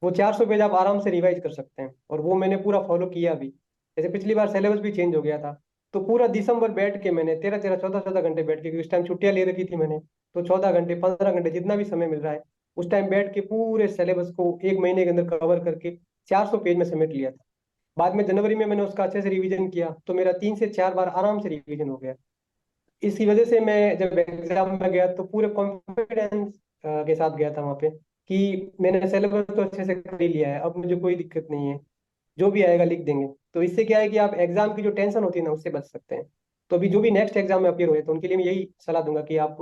वो 400 पेज आप आराम से रिवाइज कर सकते हैं, और वो मैंने पूरा फॉलो किया भी। जैसे पिछली बार सिलेबस भी चेंज हो गया था, तो पूरा दिसंबर बैठ के मैंने 13-13, 14-14 घंटे बैठ के, क्योंकि उस टाइम छुट्टियां ले रखी थी मैंने, तो 14 घंटे 15 घंटे जितना भी समय मिल रहा है उस टाइम बैठ के पूरे सिलेबस को एक महीने के अंदर कवर करके 400 पेज में समेट लिया था। बाद में जनवरी में मैंने उसका अच्छे से रिवीजन किया, तो मेरा 3 से 4 बार आराम से रिवीजन हो गया। इसी वजह से मैं जब एग्जाम में गया तो पूरे कॉन्फिडेंस के साथ गया था वहाँ पे, कि मैंने सिलेबस तो अच्छे से कर ही लिया है, अब मुझे कोई दिक्कत नहीं है, जो भी आएगा लिख देंगे। तो इससे क्या है कि आप एग्जाम की जो टेंशन होती है ना, उससे बच सकते हैं। तो अभी जो भी नेक्स्ट एग्जाम में अपियर हुए तो उनके लिए मैं यही सलाह दूंगा कि आप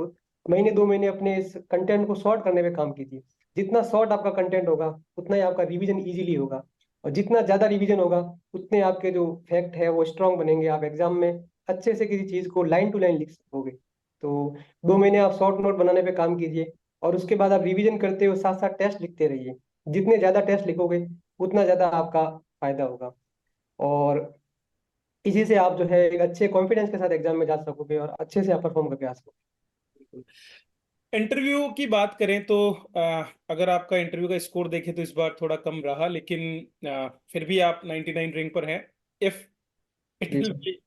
महीने 2 महीने अपने इस कंटेंट को शॉर्ट करने पे काम कीजिए। जितना शॉर्ट आपका कंटेंट होगा उतना ही आपका रिवीजन इजीली होगा, और जितना ज्यादा रिवीजन होगा उतने आपके जो फैक्ट है वो स्ट्रांग बनेंगे, आप एग्जाम में अच्छे से किसी चीज को लाइन टू लाइन लिख सकोगे। तो 2 महीने आप शॉर्ट नोट बनाने पे काम कीजिए, और उसके बाद आप रिवीजन करते हो, साथ साथ टेस्ट लिखते रहिए। जितने ज्यादा टेस्ट लिखोगे उतना ज्यादा आपका फायदा होगा, और इसी से आप जो है एक अच्छे कॉन्फिडेंस के साथ एग्जाम में जा सकोगे और अच्छे से आप परफॉर्म करके आ सकोगे। इंटरव्यू की बात करें तो अगर आपका इंटरव्यू का स्कोर देखें तो इस बार थोड़ा कम रहा, लेकिन फिर भी आप 99 रैंक पर हैं। इफ इट जी will sir. Be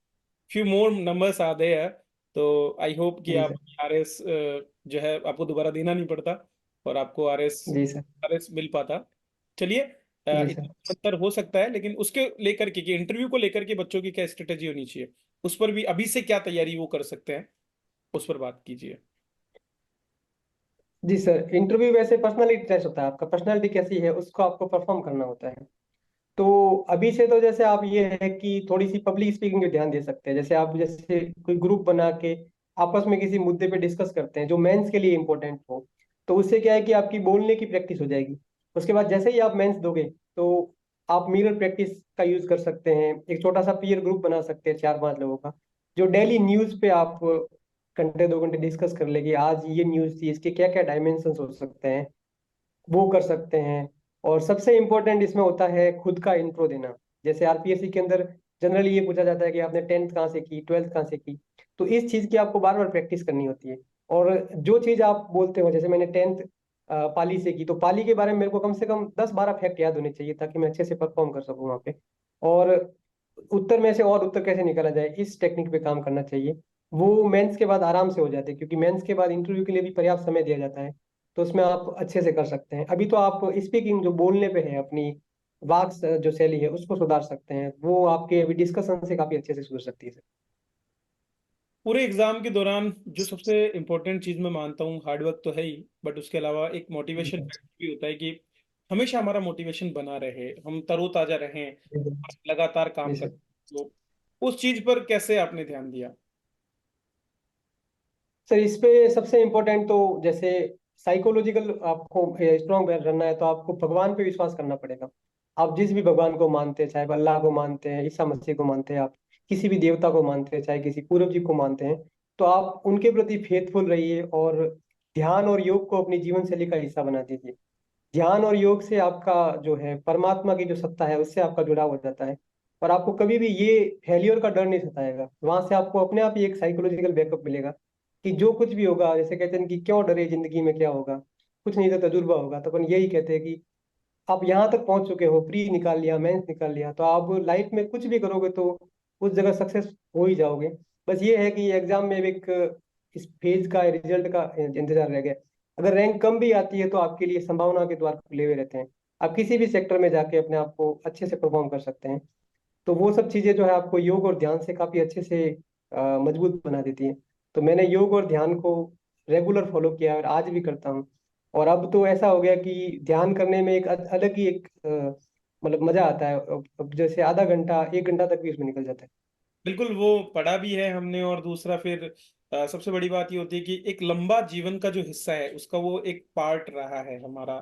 few more numbers आ देयर, तो आई होप कि जी आप सर। आरएस जो है आपको दोबारा देना नहीं पड़ता, और आपको आरएस जी सर। आरएस मिल पाता। चलिए, जी सर। इतना अंतर हो सकता है, लेकिन उसके लेकर के कि इंटरव्यू को लेकर के बच्चों की क्या स्ट्रेटेजी होनी चाहिए, उस पर भी अभी से क्या तैयारी वो कर सकते हैं, उस पर बात कीजिए। जी सर, इंटरव्यू वैसे पर्सनालिटी टेस्ट होता है, आपका पर्सनालिटी कैसी है उसको आपको परफॉर्म करना होता है। तो अभी से तो जैसे आप ये है कि थोड़ी सी पब्लिक स्पीकिंग पे ध्यान दे सकते हैं, जैसे आप जैसे कोई ग्रुप बना के आपस में किसी मुद्दे पे डिस्कस करते हैं जो मेंस के लिए इंपॉर्टेंट हो। तो उससे क्या है कि आपकी बोलने की प्रैक्टिस हो जाएगी। उसके बाद जैसे ही आप मेंस दोगे तो आप मिरर प्रैक्टिस का यूज कर सकते हैं, एक छोटा सा पीयर ग्रुप बना सकते हैं 4-5 लोगों का, जो डेली न्यूज पे आप घंटे 2 घंटे डिस्कस कर लेगी, आज ये न्यूज थी इसके क्या क्या डायमेंशन हो सकते हैं, वो कर सकते हैं। और सबसे इम्पोर्टेंट इसमें होता है खुद का इंट्रो देना। जैसे आरपीएससी के अंदर जनरली ये पूछा जाता है कि आपने 10th कहाँ से की, 12th कहाँ से की। तो इस चीज की आपको बार बार प्रैक्टिस करनी होती है। और जो चीज आप बोलते हो, जैसे मैंने 10th पाली से की, तो पाली के बारे में मेरे को कम से कम 10-12 फैक्ट याद होने चाहिए ताकि मैं अच्छे से परफॉर्म कर सकूँ वहाँ पे। और उत्तर में से और उत्तर कैसे निकाला जाए, इस टेक्निक पे काम करना चाहिए। वो मेंस के बाद आराम से हो जाते हैं, क्योंकि मेंस के बाद इंटरव्यू के लिए भी पर्याप्त समय दिया जाता है। तो उसमें आप अच्छे से कर सकते हैं। अभी तो आप स्पीकिंग जो बोलने पे है, अपनी वाक जो शैली है उसको सुधार सकते हैं, वो आपके अभी डिस्कशन से काफी अच्छे से सुधर सकती है। पूरे एग्जाम के दौरान जो सबसे इम्पोर्टेंट चीज मैं मानता हूँ, हार्डवर्क तो है ही, बट उसके अलावा एक जी मोटिवेशन सर। फैक्टर भी होता है कि हमेशा हमारा मोटिवेशन बना रहे, हम तरोताजा रहें, जी सर। लगातार जी काम करें। सर। तो उस चीज पर कैसे आपने ध्यान दिया? सर इस पे सबसे इम्पोर्टेंट तो जैसे साइकोलॉजिकल आपको स्ट्रॉन्ग रहना है तो आपको भगवान पे विश्वास करना पड़ेगा। आप जिस भी भगवान को मानते हैं, चाहे वो अल्लाह को मानते हैं, ईसा मसीह को मानते हैं, आप किसी भी देवता को मानते हैं, चाहे किसी पूर्व जी को मानते हैं, तो आप उनके प्रति फेथफुल रहिए और ध्यान और योग को अपनी जीवन शैली का हिस्सा बना दीजिए। ध्यान और योग से आपका जो है परमात्मा की जो सत्ता है उससे आपका जुड़ाव हो जाता है, और आपको कभी भी ये फेलियर का डर नहीं सताएगा। वहां से आपको अपने आप ही एक साइकोलॉजिकल बैकअप मिलेगा कि जो कुछ भी होगा, जैसे कहते हैं कि क्यों डरे, जिंदगी में क्या होगा, कुछ नहीं तो तजुर्बा होगा। तो अपन यही कहते हैं कि आप यहाँ तक पहुंच चुके हो, प्री निकाल लिया, मेंस निकाल लिया, तो आप लाइफ में कुछ भी करोगे तो उस जगह सक्सेस हो ही जाओगे। बस ये है कि एग्जाम में एक इस फेज का रिजल्ट का इंतजार रह गया। अगर रैंक कम भी आती है तो आपके लिए संभावना के द्वार खुले हुए रहते हैं, आप किसी भी सेक्टर में जाके अपने आप को अच्छे से परफॉर्म कर सकते हैं। तो वो सब चीजें जो है आपको योग और ध्यान से काफी अच्छे से मजबूत बना देती है। तो मैंने योग और ध्यान को रेगुलर फॉलो किया है और आज भी करता हूँ। और अब तो ऐसा हो गया कि ध्यान करने में एक अलग ही एक मतलब मजा आता है। अब जैसे आधा घंटा 1 घंटा तक भी उसमें निकल जाता है। बिल्कुल, वो पढ़ा भी है हमने, और दूसरा फिर सबसे बड़ी बात ये होती है कि एक लंबा जीवन का जो हिस्सा है उसका वो एक पार्ट रहा है हमारा।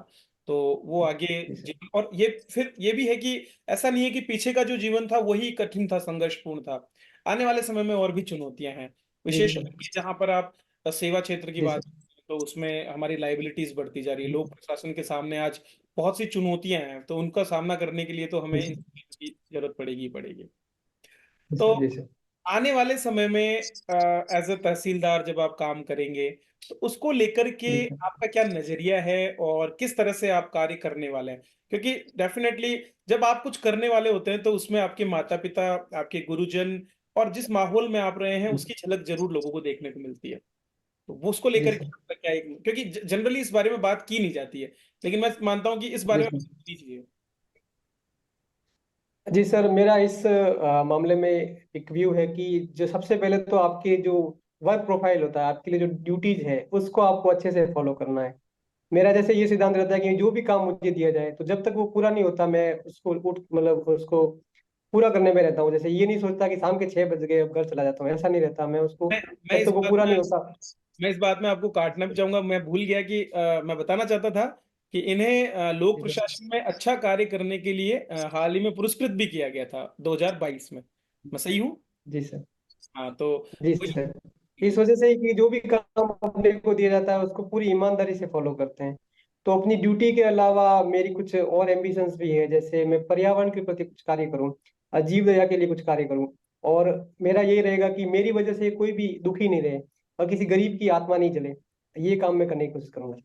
तो वो आगे जी सर। जीवन, और ये फिर ये भी है कि ऐसा नहीं है कि पीछे का जो जीवन था वही कठिन था, संघर्षपूर्ण था। आने वाले समय में और भी चुनौतियां हैं, जी विशेष सर। करके जहां पर आप सेवा क्षेत्र की जी बात सर। करें, तो उसमें हमारी लाइबिलिटीज बढ़ती जा रही है, जी लोक प्रशासन के सामने आज बहुत सी चुनौतियां हैं, तो उनका सामना करने के लिए तो हमें इन सर। की जरूरत पड़ेगी ही पड़ेगी। जी तो सर। जी सर। आने वाले समय में एज ए तहसीलदार जब आप काम करेंगे, तो उसको लेकर के जी सर। आपका क्या नजरिया है और किस तरह से आप कार्य करने वाले हैं? क्योंकि डेफिनेटली जब आप कुछ करने वाले होते हैं तो उसमें आपके माता पिता, आपके गुरुजन, और जिस माहौल में आप रहे हैं उसकी झलक जरूर लोगों को देखने को मिलती है। तो वो उसको जी लेकर के सर। आपका क्या एक, क्योंकि जनरली इस बारे में बात की नहीं जाती है, लेकिन मैं मानता हूँ कि इस जी बारे में सर। बात होनी चाहिए। जी सर, मेरा इस मामले में एक व्यू है कि जो सबसे पहले तो आपके जो वर्क प्रोफाइल होता है, आपके लिए जो ड्यूटीज है उसको आपको अच्छे से फॉलो करना है। मेरा जैसे ये सिद्धांत रहता है कि जो भी काम मुझे दिया जाए तो जब तक वो पूरा नहीं होता मैं उसको उठ मतलब उसको पूरा करने में रहता हूँ। जैसे ये नहीं सोचता कि शाम के 6 बज गए अब घर चला जाता हूँ, ऐसा नहीं रहता। मैं उसको मैं मैं जब इस तक वो बात पूरा में नहीं होता। मैं इस बात में आपको काटना भी चाहूंगा। मैं भूल गया कि मैं बताना चाहता था कि इन्हें लोक जी सर। प्रशासन में अच्छा कार्य करने के लिए हाल ही में पुरस्कृत भी किया गया था 2022 में। मैं सही हूँ? जी सर। हाँ तो जी सर। इस वजह से कि जो भी काम अपने को दिया जाता है उसको पूरी ईमानदारी से फॉलो करते हैं। तो अपनी ड्यूटी के अलावा मेरी कुछ और एम्बिशंस भी है, जैसे मैं पर्यावरण के प्रति कुछ कार्य करूं, जीव दया के लिए कुछ कार्य करूं। और मेरा यही रहेगा कि मेरी वजह से कोई भी दुखी नहीं रहे और किसी गरीब की आत्मा नहीं जले। ये काम मैं करने की कोशिश करूंगा।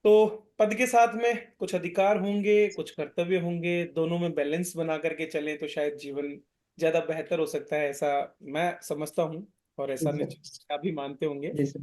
तो पद के साथ में कुछ अधिकार होंगे, कुछ कर्तव्य होंगे, दोनों में बैलेंस बना करके चलें तो शायद जीवन ज्यादा बेहतर हो सकता है, ऐसा मैं समझता हूँ। और जी ऐसा सर। निश्चित आप भी मानते होंगे। जी सर।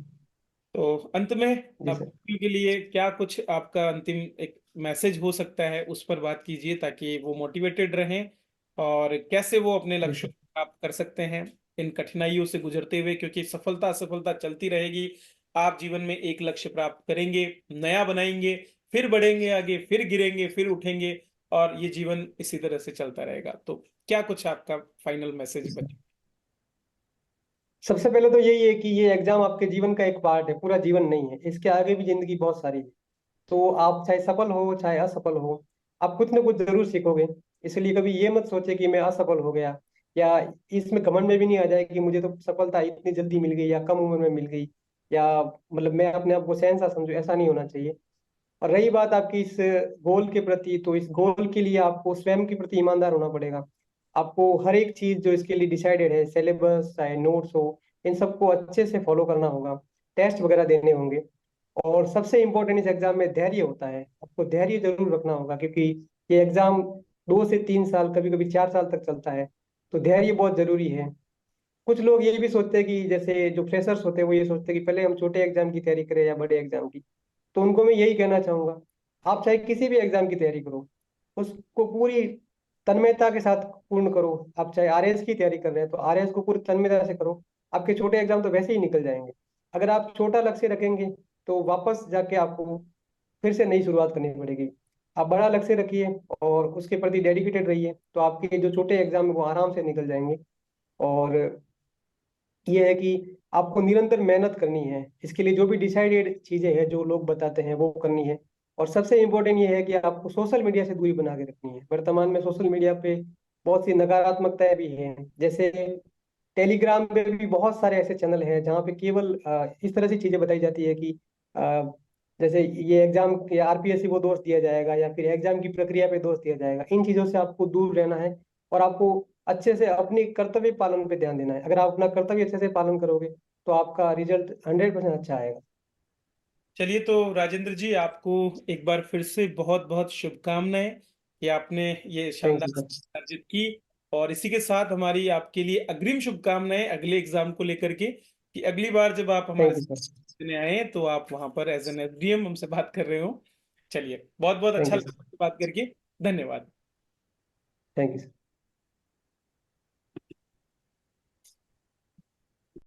तो अंत में जी आप सर। के लिए क्या कुछ आपका अंतिम एक मैसेज हो सकता है, उस पर बात कीजिए ताकि वो मोटिवेटेड रहें और कैसे वो अपने जी लक्ष्यों सर। को प्राप्त कर सकते हैं इन कठिनाइयों से गुजरते हुए, क्योंकि सफलता असफलता चलती रहेगी। आप जीवन में एक लक्ष्य प्राप्त करेंगे, नया बनाएंगे, फिर बढ़ेंगे आगे, फिर गिरेंगे, फिर उठेंगे, और ये जीवन इसी तरह से चलता रहेगा। तो क्या कुछ आपका फाइनल मैसेज बचे? सबसे पहले तो यही है कि ये एग्जाम आपके जीवन का एक पार्ट है, पूरा जीवन नहीं है। इसके आगे भी जिंदगी बहुत सारी है। तो आप चाहे सफल हो चाहे असफल हो, आप कुछ ना कुछ जरूर सीखोगे। इसलिए कभी ये मत सोचे कि मैं असफल हो गया, या इसमें घमंड में भी नहीं आ जाए कि मुझे तो सफलता इतनी जल्दी मिल गई या कम उम्र में मिल गई, या मतलब मैं अपने आप को शहंशाह समझू। ऐसा नहीं होना चाहिए। और रही बात आपकी इस गोल के प्रति, तो इस गोल के लिए आपको स्वयं के प्रति ईमानदार होना पड़ेगा। आपको हर एक चीज जो इसके लिए डिसाइडेड है, सिलेबस चाहे नोट्स हो, इन सबको अच्छे से फॉलो करना होगा। टेस्ट वगैरह देने होंगे। और सबसे इम्पोर्टेंट इस एग्जाम में धैर्य होता है। आपको धैर्य जरूर रखना होगा, क्योंकि ये एग्जाम 2 से 3 साल, कभी कभी 4 साल तक चलता है। तो धैर्य बहुत जरूरी है। कुछ लोग ये भी सोचते हैं कि जैसे जो फ्रेशर्स होते हैं वो ये सोचते हैं कि पहले हम छोटे एग्जाम की तैयारी करें या बड़े एग्जाम की। तो उनको मैं यही कहना चाहूंगा, आप चाहे किसी भी एग्जाम की तैयारी करो, उसको पूरी तन्मयता के साथ पूर्ण करो। आप चाहे आरएस की तैयारी कर रहे हैं तो आरएस को पूरी तन्मयता से करो। आपके छोटे एग्जाम तो वैसे ही निकल जाएंगे। अगर आप छोटा लक्ष्य रखेंगे तो वापस जाके आपको फिर से नई शुरुआत करनी पड़ेगी। आप बड़ा लक्ष्य रखिए और उसके प्रति डेडिकेटेड रहिए, तो आपके जो छोटे एग्जाम है वो आराम से निकल जाएंगे। और ये है कि आपको निरंतर मेहनत करनी है। इसके लिए जो भी डिसाइडेड चीजें हैं जो लोग बताते हैं वो करनी है। और सबसे इम्पोर्टेंट ये है कि आपको सोशल मीडिया से दूरी बना के रखनी है। वर्तमान में सोशल मीडिया पे बहुत सी नकारात्मकताएं भी हैं। जैसे टेलीग्राम पे भी बहुत सारे ऐसे चैनल हैं जहाँ पे केवल इस तरह से चीजें बताई जाती है कि अ, जैसे ये एग्जाम के आरपीएससी को दोष दिया जाएगा या फिर एग्जाम की प्रक्रिया पे दोष दिया जाएगा। इन चीजों से आपको दूर रहना है और आपको अच्छे से अपने कर्तव्य पालन पे ध्यान देना है। अगर आप अपना कर्तव्य अच्छे से पालन करोगे तो आपका रिजल्ट 100% अच्छा आएगा। चलिए, तो राजेंद्र जी, आपको एक बार फिर से बहुत बहुत शुभकामनाएं कि आपने ये थैंक शानदार यू सर। सिद्धि अर्जित की। और इसी के साथ हमारी आपके लिए अग्रिम शुभकामनाएं अगले एग्जाम को लेकर के, कि अगली बार जब आप हमारे थैंक यू सर। साथ देने आए तो आप वहां पर एज एन एसडीएम हमसे बात कर रहे हो। चलिए, बहुत बहुत थैंक अच्छा यू लगा सर। आपसे बात करके। धन्यवाद। Thank you sir.